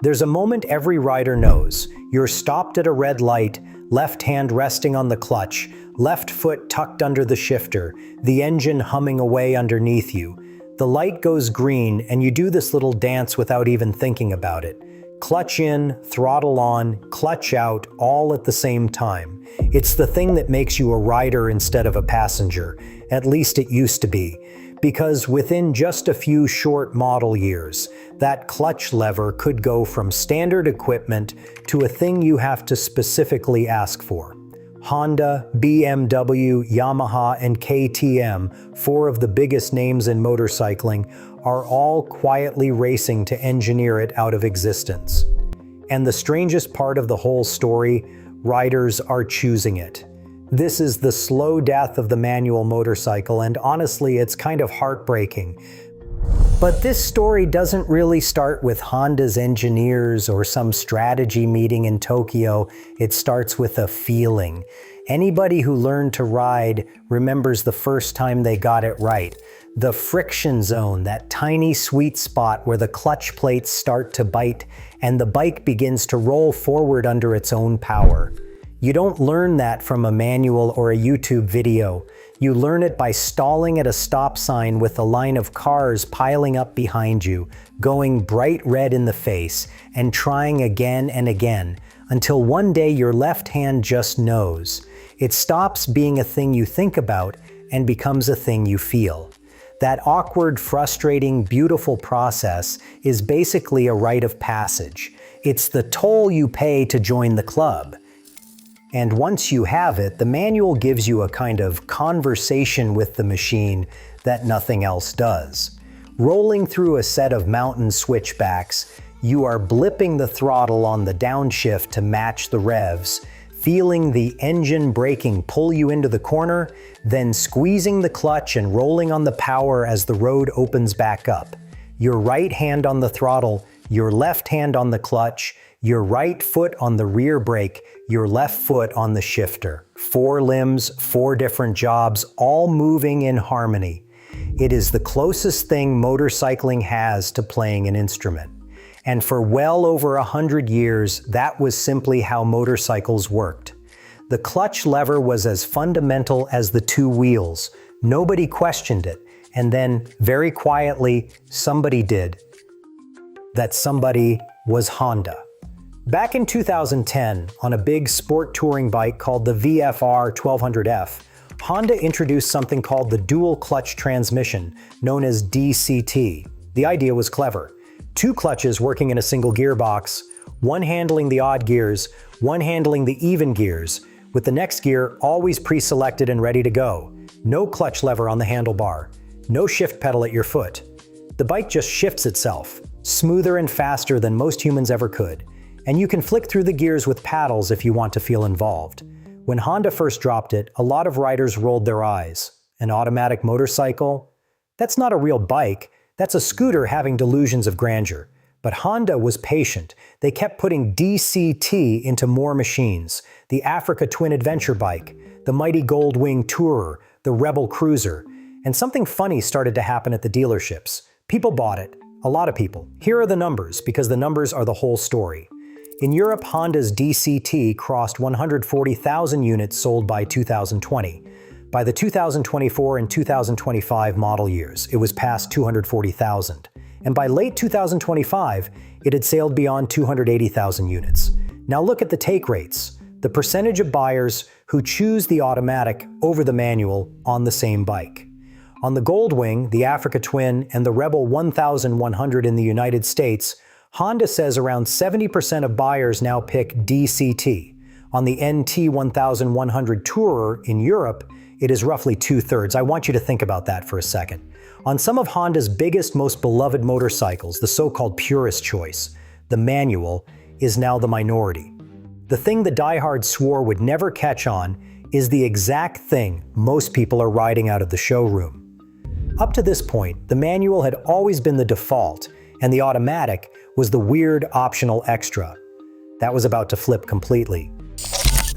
There's a moment every rider knows. You're stopped at a red light, left hand resting on the clutch, left foot tucked under the shifter, the engine humming away underneath you. The light goes green and you do this little dance without even thinking about it. Clutch in, throttle on, clutch out, all at the same time. It's the thing that makes you a rider instead of a passenger. At least it used to be. Because within just a few short model years, that clutch lever could go from standard equipment to a thing you have to specifically ask for. Honda, BMW, Yamaha, and KTM, four of the biggest names in motorcycling, are all quietly racing to engineer it out of existence. And the strangest part of the whole story, riders are choosing it. This is the slow death of the manual motorcycle, and honestly, it's kind of heartbreaking. But this story doesn't really start with Honda's engineers or some strategy meeting in Tokyo. It starts with a feeling. Anybody who learned to ride remembers the first time they got it right. The friction zone, that tiny sweet spot where the clutch plates start to bite and the bike begins to roll forward under its own power. You don't learn that from a manual or a YouTube video. You learn it by stalling at a stop sign with a line of cars piling up behind you, going bright red in the face, and trying again and again, until one day your left hand just knows. It stops being a thing you think about and becomes a thing you feel. That awkward, frustrating, beautiful process is basically a rite of passage. It's the toll you pay to join the club. And once you have it, the manual gives you a kind of conversation with the machine that nothing else does. Rolling through a set of mountain switchbacks, you are blipping the throttle on the downshift to match the revs, feeling the engine braking pull you into the corner, then squeezing the clutch and rolling on the power as the road opens back up. Your right hand on the throttle, your left hand on the clutch, your right foot on the rear brake, your left foot on the shifter. 4 limbs, 4 different jobs, all moving in harmony. It is the closest thing motorcycling has to playing an instrument. And for well over 100 years, that was simply how motorcycles worked. The clutch lever was as fundamental as the 2 wheels. Nobody questioned it. And then, very quietly, somebody did. That somebody was Honda. Back in 2010, on a big sport touring bike called the VFR 1200F, Honda introduced something called the dual clutch transmission, known as DCT. The idea was clever. 2 clutches working in a single gearbox, one handling the odd gears, one handling the even gears, with the next gear always pre-selected and ready to go. No clutch lever on the handlebar, no shift pedal at your foot. The bike just shifts itself, smoother and faster than most humans ever could. And you can flick through the gears with paddles if you want to feel involved. When Honda first dropped it, a lot of riders rolled their eyes. An automatic motorcycle? That's not a real bike. That's a scooter having delusions of grandeur. But Honda was patient. They kept putting DCT into more machines. The Africa Twin Adventure bike, the mighty Goldwing Tourer, the Rebel Cruiser. And something funny started to happen at the dealerships. People bought it. A lot of people. Here are the numbers, because the numbers are the whole story. In Europe, Honda's DCT crossed 140,000 units sold by 2020. By the 2024 and 2025 model years, it was past 240,000. And by late 2025, it had sailed beyond 280,000 units. Now look at the take rates, the percentage of buyers who choose the automatic over the manual on the same bike. On the Goldwing, the Africa Twin, and the Rebel 1100 in the United States, Honda says around 70% of buyers now pick DCT. On the NT 1100 Tourer in Europe, it is roughly 2/3. I want you to think about that for a second. On some of Honda's biggest, most beloved motorcycles, the so-called purist choice, the manual is now the minority. The thing the diehards swore would never catch on is the exact thing most people are riding out of the showroom. Up to this point, the manual had always been the default, and the automatic was the weird optional extra. That was about to flip completely.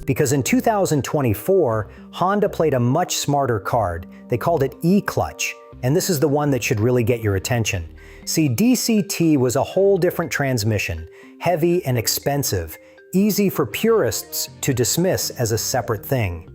Because in 2024, Honda played a much smarter card. They called it E-clutch, and this is the one that should really get your attention. See, DCT was a whole different transmission, heavy and expensive, easy for purists to dismiss as a separate thing.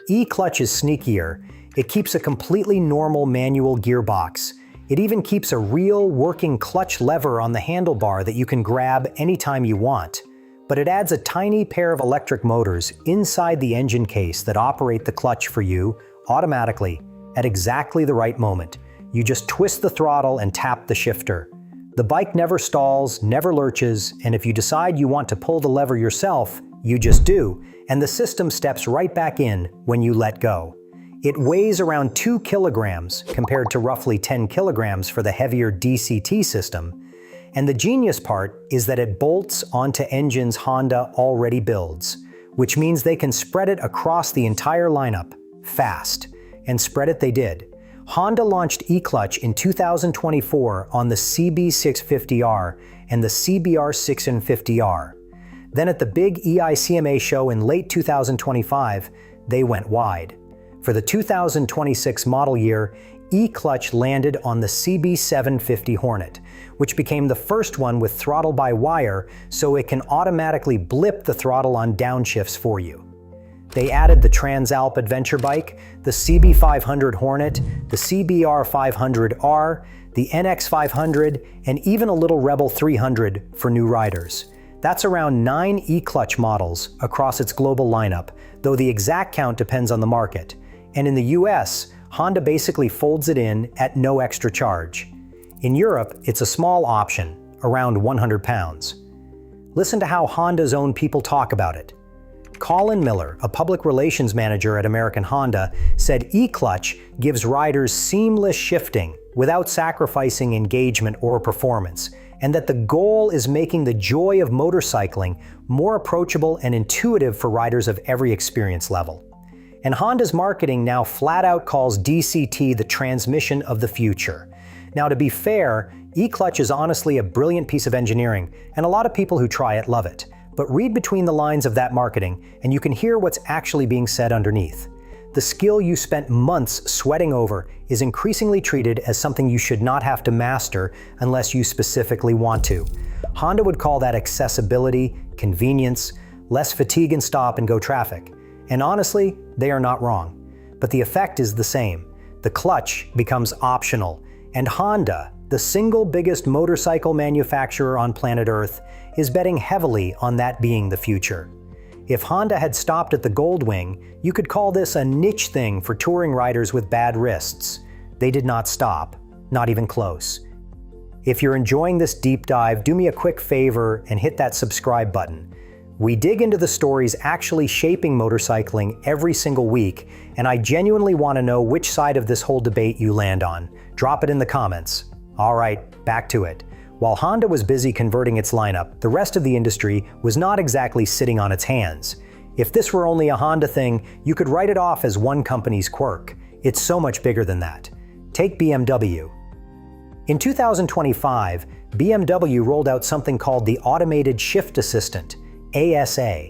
E-clutch is sneakier. It keeps a completely normal manual gearbox. It even keeps a real working clutch lever on the handlebar that you can grab anytime you want. But it adds a tiny pair of electric motors inside the engine case that operate the clutch for you automatically at exactly the right moment. You just twist the throttle and tap the shifter. The bike never stalls, never lurches, and if you decide you want to pull the lever yourself, you just do, and the system steps right back in when you let go. It weighs around 2 kilograms compared to roughly 10 kilograms for the heavier DCT system. And the genius part is that it bolts onto engines Honda already builds, which means they can spread it across the entire lineup, fast. And spread it they did. Honda launched e-clutch in 2024 on the CB650R and the CBR650R. Then at the big EICMA show in late 2025, they went wide. For the 2026 model year, e-clutch landed on the CB750 Hornet, which became the first one with throttle-by-wire so it can automatically blip the throttle on downshifts for you. They added the Transalp adventure bike, the CB500 Hornet, the CBR500R, the NX500, and even a little Rebel 300 for new riders. That's around 9 e-clutch models across its global lineup, though the exact count depends on the market. And in the US, Honda basically folds it in at no extra charge. In Europe, it's a small option, around 100 pounds. Listen to how Honda's own people talk about it. Colin Miller, a public relations manager at American Honda, said e-clutch gives riders seamless shifting without sacrificing engagement or performance, and that the goal is making the joy of motorcycling more approachable and intuitive for riders of every experience level. And Honda's marketing now flat out calls DCT the transmission of the future. Now, to be fair, e-clutch is honestly a brilliant piece of engineering, and a lot of people who try it love it. But read between the lines of that marketing, and you can hear what's actually being said underneath. The skill you spent months sweating over is increasingly treated as something you should not have to master unless you specifically want to. Honda would call that accessibility, convenience, less fatigue in stop-and-go traffic. And honestly, they are not wrong. But the effect is the same. The clutch becomes optional, and Honda, the single biggest motorcycle manufacturer on planet Earth, is betting heavily on that being the future. If Honda had stopped at the Goldwing, you could call this a niche thing for touring riders with bad wrists. They did not stop, not even close. If you're enjoying this deep dive, do me a quick favor and hit that subscribe button. We dig into the stories actually shaping motorcycling every single week, and I genuinely want to know which side of this whole debate you land on. Drop it in the comments. All right, back to it. While Honda was busy converting its lineup, the rest of the industry was not exactly sitting on its hands. If this were only a Honda thing, you could write it off as one company's quirk. It's so much bigger than that. Take BMW. In 2025, BMW rolled out something called the Automated Shift Assistant, ASA,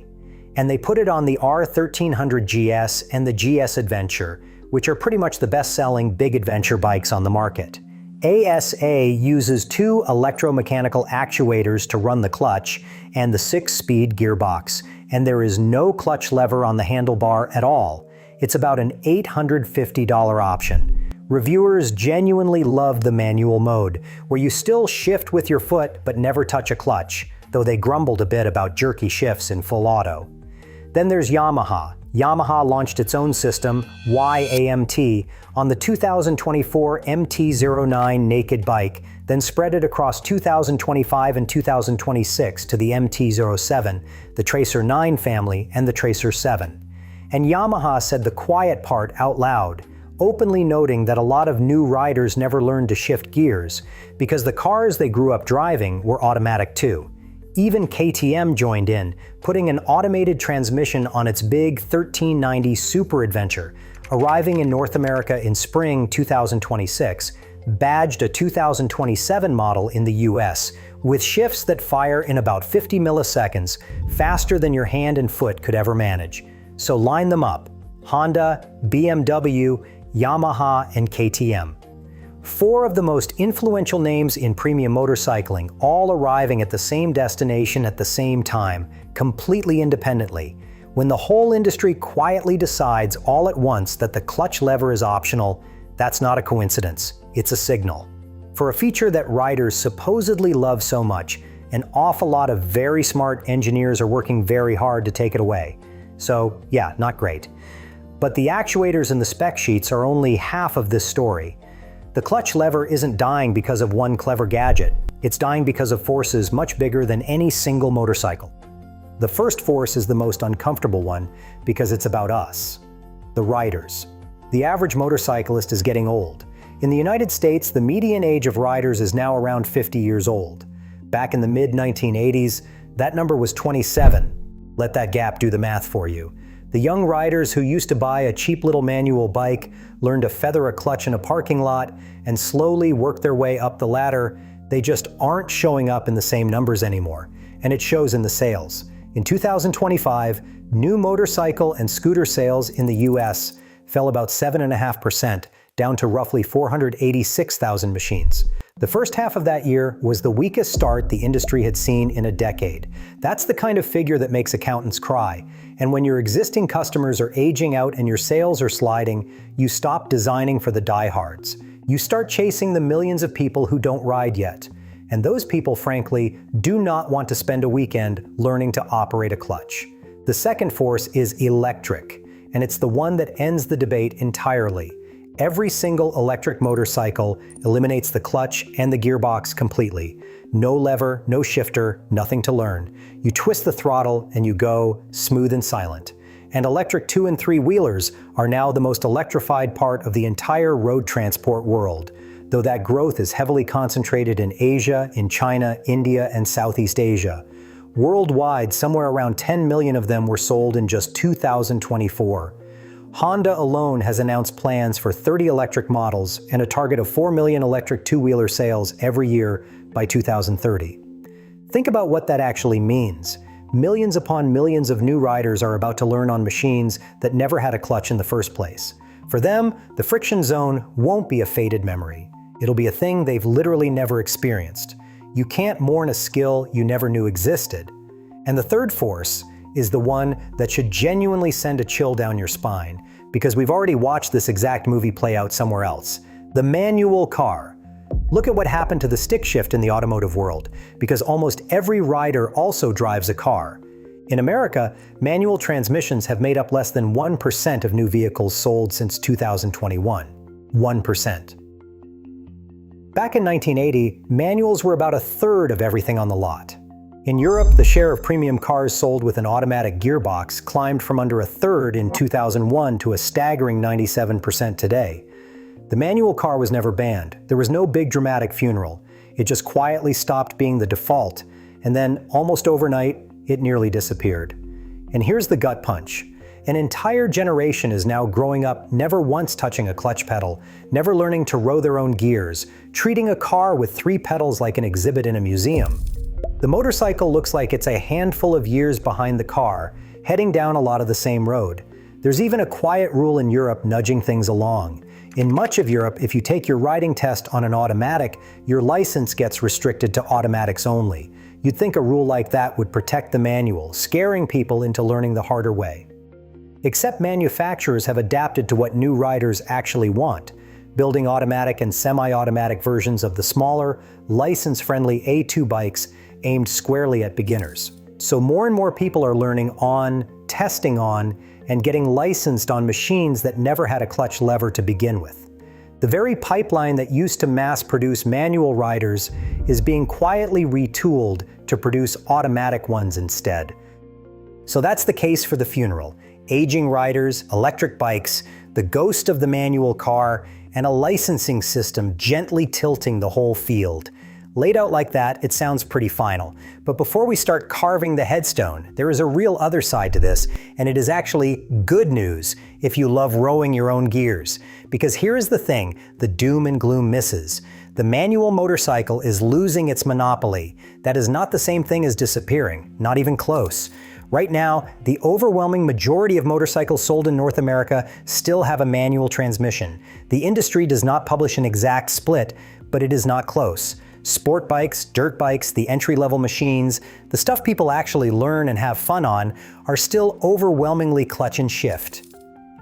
and they put it on the R1300 GS and the GS Adventure, which are pretty much the best-selling big adventure bikes on the market. ASA uses 2 electromechanical actuators to run the clutch and the 6-speed gearbox, and there is no clutch lever on the handlebar at all. It's about an $850 option. Reviewers genuinely love the manual mode, where you still shift with your foot but never touch a clutch, though they grumbled a bit about jerky shifts in full auto. Then there's Yamaha. Yamaha launched its own system, Y-AMT, on the 2024 MT-09 naked bike, then spread it across 2025 and 2026 to the MT-07, the Tracer 9 family, and the Tracer 7. And Yamaha said the quiet part out loud, openly noting that a lot of new riders never learned to shift gears, because the cars they grew up driving were automatic too. Even KTM joined in, putting an automated transmission on its big 1390 Super Adventure, arriving in North America in spring 2026, badged a 2027 model in the US, with shifts that fire in about 50 milliseconds, faster than your hand and foot could ever manage. So line them up: Honda, BMW, Yamaha, and KTM. 4 of the most influential names in premium motorcycling, all arriving at the same destination at the same time, completely independently. When the whole industry quietly decides all at once that the clutch lever is optional, that's not a coincidence, it's a signal. For a feature that riders supposedly love so much, an awful lot of very smart engineers are working very hard to take it away. So yeah, not great. But the actuators in the spec sheets are only half of this story. The clutch lever isn't dying because of one clever gadget. It's dying because of forces much bigger than any single motorcycle. The first force is the most uncomfortable one because it's about us, the riders. The average motorcyclist is getting old. In the United States, the median age of riders is now around 50 years old. Back in the mid-1980s, that number was 27. Let that gap do the math for you. The young riders who used to buy a cheap little manual bike, learn to feather a clutch in a parking lot, and slowly work their way up the ladder, they just aren't showing up in the same numbers anymore, and it shows in the sales. In 2025, new motorcycle and scooter sales in the US fell about 7.5%, down to roughly 486,000 machines. The first half of that year was the weakest start the industry had seen in a decade. That's the kind of figure that makes accountants cry. And when your existing customers are aging out and your sales are sliding, you stop designing for the diehards. You start chasing the millions of people who don't ride yet. And those people, frankly, do not want to spend a weekend learning to operate a clutch. The second force is electric, and it's the one that ends the debate entirely. Every single electric motorcycle eliminates the clutch and the gearbox completely. No lever, no shifter, nothing to learn. You twist the throttle and you go, smooth and silent. And electric 2- and 3-wheelers are now the most electrified part of the entire road transport world, though that growth is heavily concentrated in Asia, in China, India, and Southeast Asia. Worldwide, somewhere around 10 million of them were sold in just 2024. Honda alone has announced plans for 30 electric models and a target of 4 million electric 2-wheeler sales every year by 2030. Think about what that actually means. Millions upon millions of new riders are about to learn on machines that never had a clutch in the first place. For them, the friction zone won't be a faded memory. It'll be a thing they've literally never experienced. You can't mourn a skill you never knew existed. And the third force is the one that should genuinely send a chill down your spine, because we've already watched this exact movie play out somewhere else. The manual car. Look at what happened to the stick shift in the automotive world, because almost every rider also drives a car. In America, manual transmissions have made up less than 1% of new vehicles sold since 2021. 1%. Back in 1980, manuals were about a third of everything on the lot. In Europe, the share of premium cars sold with an automatic gearbox climbed from under a third in 2001 to a staggering 97% today. The manual car was never banned. There was no big dramatic funeral. It just quietly stopped being the default, and then, almost overnight, it nearly disappeared. And here's the gut punch. An entire generation is now growing up never once touching a clutch pedal, never learning to row their own gears, treating a car with 3 pedals like an exhibit in a museum. The motorcycle looks like it's a handful of years behind the car, heading down a lot of the same road. There's even a quiet rule in Europe nudging things along. In much of Europe, if you take your riding test on an automatic, your license gets restricted to automatics only. You'd think a rule like that would protect the manual, scaring people into learning the harder way. Except manufacturers have adapted to what new riders actually want, building automatic and semi-automatic versions of the smaller, license-friendly A2 bikes aimed squarely at beginners. So more and more people are learning on, testing on, and getting licensed on machines that never had a clutch lever to begin with. The very pipeline that used to mass-produce manual riders is being quietly retooled to produce automatic ones instead. So that's the case for the funeral. Aging riders, electric bikes, the ghost of the manual car, and a licensing system gently tilting the whole field. Laid out like that, it sounds pretty final. But before we start carving the headstone, there is a real other side to this, and it is actually good news if you love rowing your own gears. Because here is the thing, the doom and gloom misses. The manual motorcycle is losing its monopoly. That is not the same thing as disappearing, not even close. Right now, the overwhelming majority of motorcycles sold in North America still have a manual transmission. The industry does not publish an exact split, but it is not close. Sport bikes, dirt bikes, the entry-level machines, the stuff people actually learn and have fun on, are still overwhelmingly clutch and shift.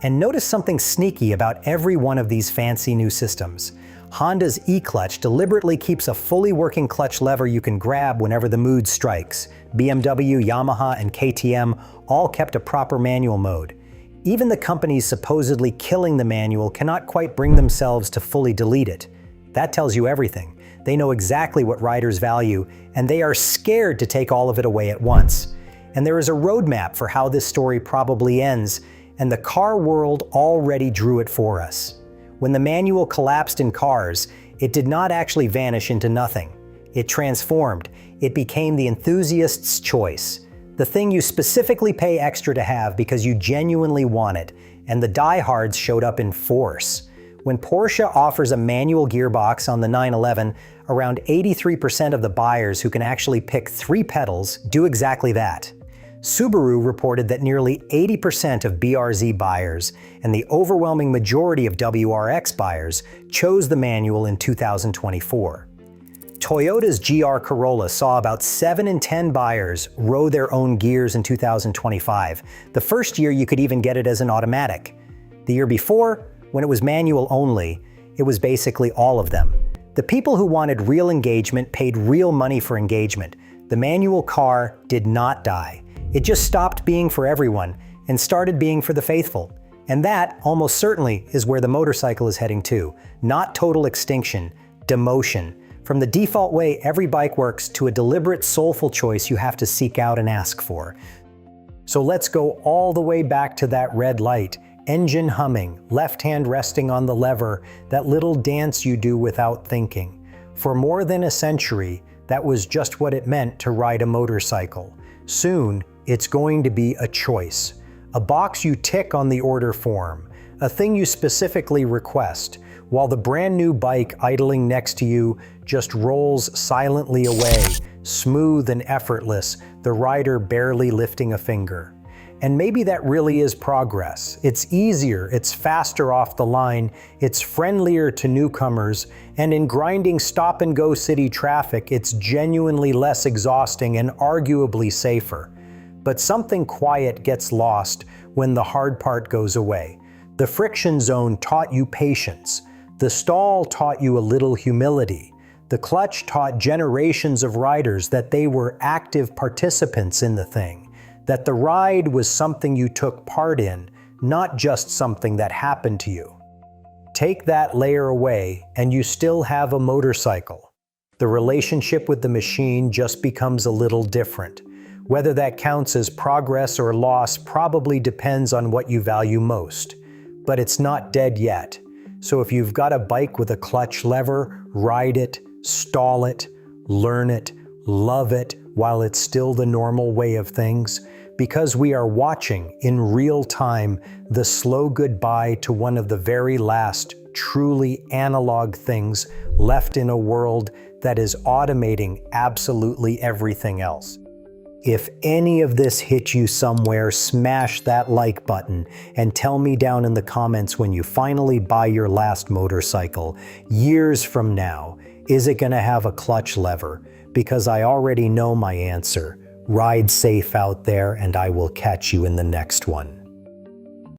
And notice something sneaky about every one of these fancy new systems. Honda's e-clutch deliberately keeps a fully working clutch lever you can grab whenever the mood strikes. BMW, Yamaha, and KTM all kept a proper manual mode. Even the companies supposedly killing the manual cannot quite bring themselves to fully delete it. That tells you everything. They know exactly what riders value, and they are scared to take all of it away at once. And there is a roadmap for how this story probably ends, and the car world already drew it for us. When the manual collapsed in cars, it did not actually vanish into nothing. It transformed. It became the enthusiast's choice. The thing you specifically pay extra to have because you genuinely want it, and the diehards showed up in force. When Porsche offers a manual gearbox on the 911, around 83% of the buyers who can actually pick 3 pedals do exactly that. Subaru reported that nearly 80% of BRZ buyers and the overwhelming majority of WRX buyers chose the manual in 2024. Toyota's GR Corolla saw about 7 in 10 buyers row their own gears in 2025, the first year you could even get it as an automatic. The year before, when it was manual only, it was basically all of them. The people who wanted real engagement paid real money for engagement. The manual car did not die. It just stopped being for everyone and started being for the faithful. And that, almost certainly, is where the motorcycle is heading to. Not total extinction, demotion. From the default way every bike works to a deliberate, soulful choice you have to seek out and ask for. So let's go all the way back to that red light. Engine humming, left hand resting on the lever, that little dance you do without thinking. For more than a century, that was just what it meant to ride a motorcycle. Soon, it's going to be a choice. A box you tick on the order form. A thing you specifically request, while the brand new bike idling next to you just rolls silently away, smooth and effortless, the rider barely lifting a finger. And maybe that really is progress. It's easier, it's faster off the line, it's friendlier to newcomers, and in grinding stop-and-go city traffic, it's genuinely less exhausting and arguably safer. But something quiet gets lost when the hard part goes away. The friction zone taught you patience. The stall taught you a little humility. The clutch taught generations of riders that they were active participants in the thing. That the ride was something you took part in, not just something that happened to you. Take that layer away, and you still have a motorcycle. The relationship with the machine just becomes a little different. Whether that counts as progress or loss probably depends on what you value most. But it's not dead yet. So if you've got a bike with a clutch lever, ride it, stall it, learn it, love it, while it's still the normal way of things, because we are watching in real time the slow goodbye to one of the very last truly analog things left in a world that is automating absolutely everything else. If any of this hit you somewhere, smash that like button and tell me down in the comments when you finally buy your last motorcycle, years from now, is it gonna have a clutch lever? Because I already know my answer. Ride safe out there, and I will catch you in the next one.